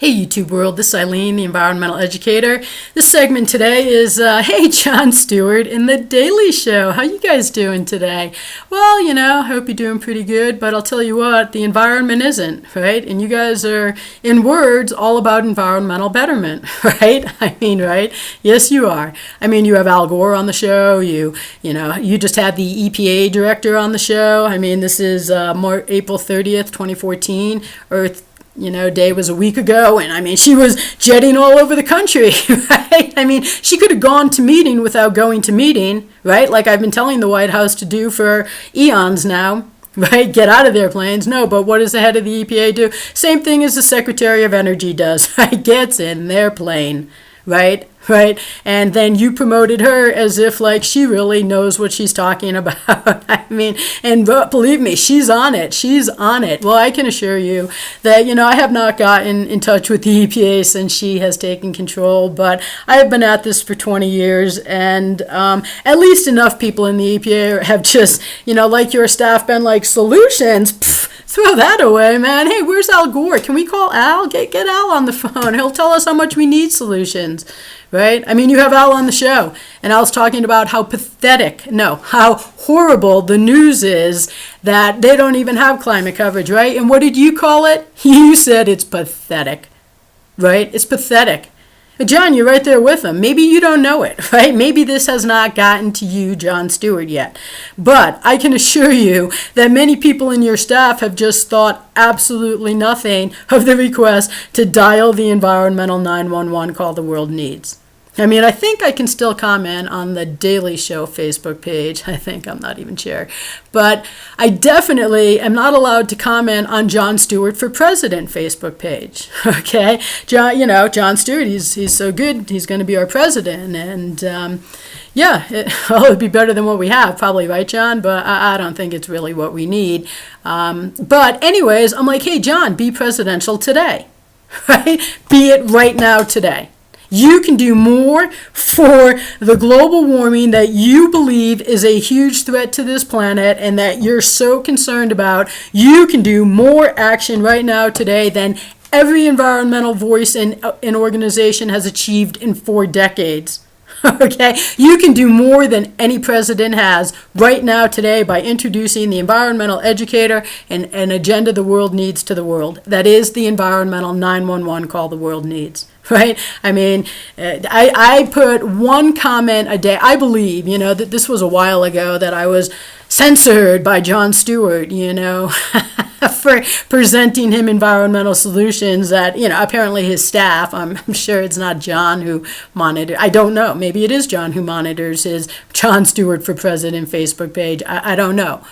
Hey YouTube world, this is Eileen, the environmental educator. This segment today is, hey, Jon Stewart in The Daily Show. How you guys doing today? Well, I hope you're doing pretty good, but I'll tell you what, the environment isn't, right? And you guys are, in words, all about environmental betterment, right? Right? Yes, you are. You have Al Gore on the show. You just had the EPA director on the show. This is April 30th, 2014. Earth day was a week ago, and she was jetting all over the country, right? She could have gone to meeting without going to meeting, right? Like I've been telling the White House to do for eons now, right? Get out of their planes. No, but what does the head of the EPA do? Same thing as the Secretary of Energy does, right? Gets in their plane, right? Right? And then you promoted her as if like she really knows what she's talking about. And believe me, she's on it. She's on it. Well, I can assure you that, I have not gotten in touch with the EPA since she has taken control, but I have been at this for 20 years, and at least enough people in the EPA have just, like your staff, been like, solutions? Pfft, throw that away, man. Hey, where's Al Gore? Can we call Al? Get Al on the phone. He'll tell us how much we need solutions. Right? You have Al on the show, and Al's talking about how how horrible the news is that they don't even have climate coverage, right? And what did you call it? You said it's pathetic, right? It's pathetic. John, you're right there with him. Maybe you don't know it, right? Maybe this has not gotten to you, Jon Stewart, yet. But I can assure you that many people in your staff have just thought absolutely nothing of the request to dial the Environmental 911 call the world needs. I think I can still comment on the Daily Show Facebook page. I'm not even sure. But I definitely am not allowed to comment on Jon Stewart for President Facebook page. Okay? Jon Stewart, he's so good. He's going to be our president. And it'd be better than what we have, probably, right, John? But I don't think it's really what we need. But anyways, I'm like, hey, John, be presidential today. Right? Be it right now today. You can do more for the global warming that you believe is a huge threat to this planet and that you're so concerned about. You can do more action right now today than every environmental voice and organization has achieved in 4 decades. Okay, you can do more than any president has right now today by introducing the environmental educator and an agenda the world needs to the world. That is the Environmental 911 call the world needs. Right? I put one comment a day. I believe, that this was a while ago that I was censored by Jon Stewart, for presenting him environmental solutions that, apparently his staff, I'm sure it's not John who monitors. I don't know. Maybe it is John who monitors his Jon Stewart for President Facebook page. I don't know.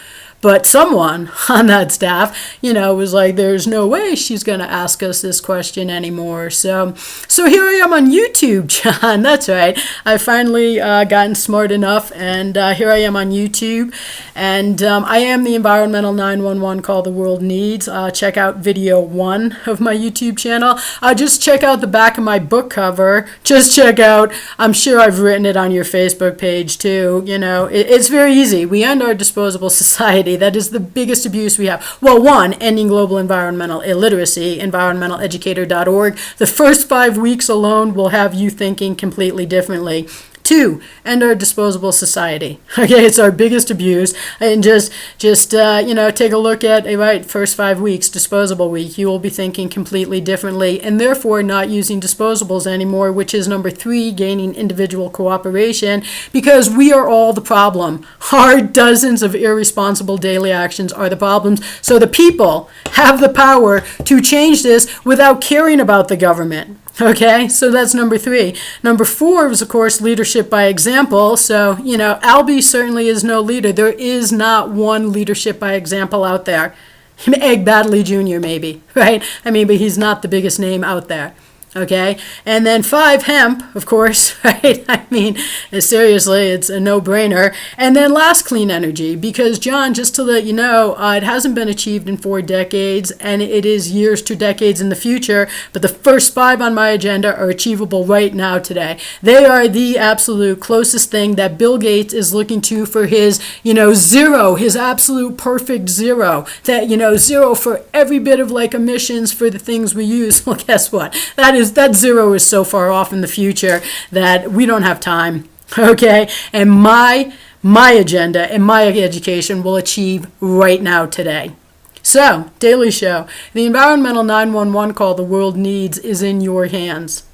But someone on that staff, was like, there's no way she's going to ask us this question anymore. So here I am on YouTube, John. That's right. I finally gotten smart enough, and here I am on YouTube. And I am the Environmental 911 Call the World Needs. Check out video 1 of my YouTube channel. Just check out the back of my book cover. Just check out, I'm sure I've written it on your Facebook page too. It's very easy. We end our disposable society. That is the biggest abuse we have. Well, 1, ending global environmental illiteracy, environmentaleducator.org. The first 5 weeks alone will have you thinking completely differently. 2, end our disposable society. Okay, it's our biggest abuse. And just take a look at, first 5 weeks, disposable week. You will be thinking completely differently and therefore not using disposables anymore, which is number 3, gaining individual cooperation, because we are all the problem. Our dozens of irresponsible daily actions are the problems. So the people have the power to change this without caring about the government. Okay, so that's number 3. Number 4 was, of course, leadership by example. So, Albie certainly is no leader. There is not one leadership by example out there. Egg Badley Jr. maybe, right? But he's not the biggest name out there. Okay, and then 5, hemp, of course, right? I mean, seriously, it's a no-brainer. And then last, clean energy, because John, just to let you know, it hasn't been achieved in 4 decades, and it is years to decades in the future, but the first 5 on my agenda are achievable right now today. They are the absolute closest thing that Bill Gates is looking to for his, zero, his absolute perfect zero, that, zero for every bit of like emissions for the things we use. Well, guess what? That zero is so far off in the future that we don't have time. Okay, and my agenda and my education will achieve right now today. So, Daily Show, the environmental 911 call the world needs is in your hands.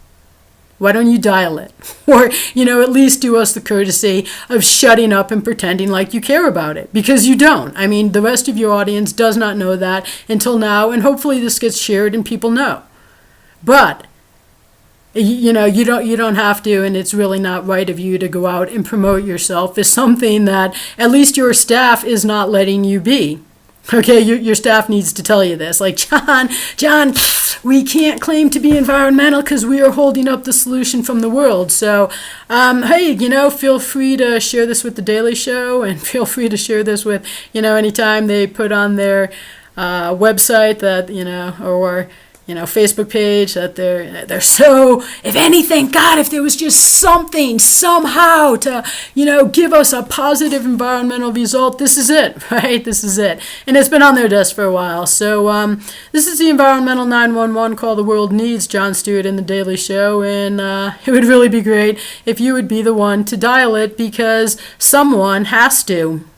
Why don't you dial it? Or, at least do us the courtesy of shutting up and pretending like you care about it. Because you don't. I mean, the rest of your audience does not know that until now, and hopefully this gets shared and people know. But you don't have to, and it's really not right of you to go out and promote yourself as something that at least your staff is not letting you be. Okay, your staff needs to tell you this. Like, John, we can't claim to be environmental because we are holding up the solution from the world. So, hey, feel free to share this with the Daily Show, and feel free to share this with, anytime they put on their website that, or Facebook page that they're so, if anything, God, if there was just something somehow to, give us a positive environmental result, this is it, right? This is it. And it's been on their desk for a while. So this is the Environmental 911 call the world needs, Jon Stewart in the Daily Show. And it would really be great if you would be the one to dial it, because someone has to.